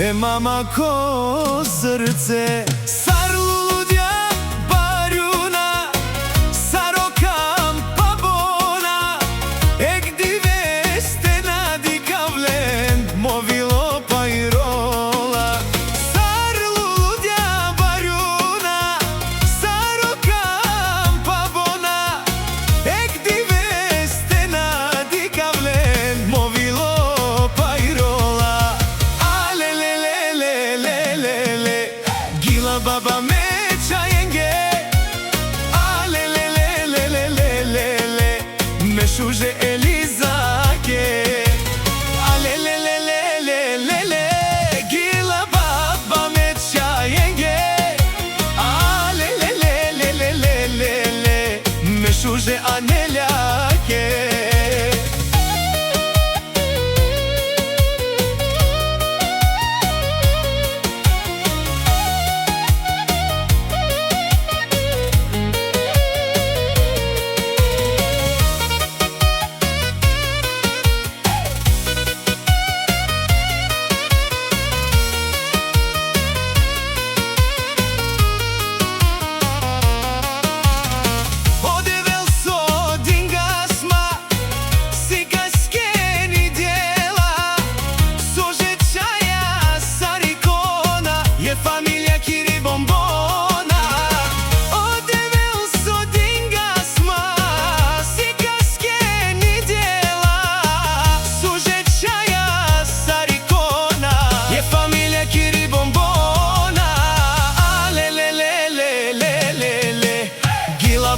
E mama ko srce. Sarludja barjuna, sarokam pabona, egdi veste nadi kavlen, movilo pajrola. Sarludja barjuna, sarokam pabona, egdi veste nadi kavlen, movilo pajrola. Gila baba meça yenge, alelelelelelelele, meşuje Elizake. Alelelelelelele, gila baba meça yenge, alelelelelelele, meşuje Anelyake.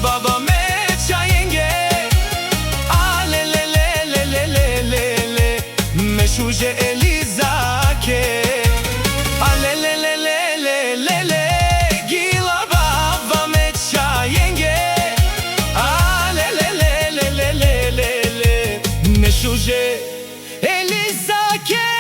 Baba meça yenge, alelelelelelele, meşuje Elizake. Alelelelelelele, gila baba meça yenge, alelelelelelele, meşuje Elizake.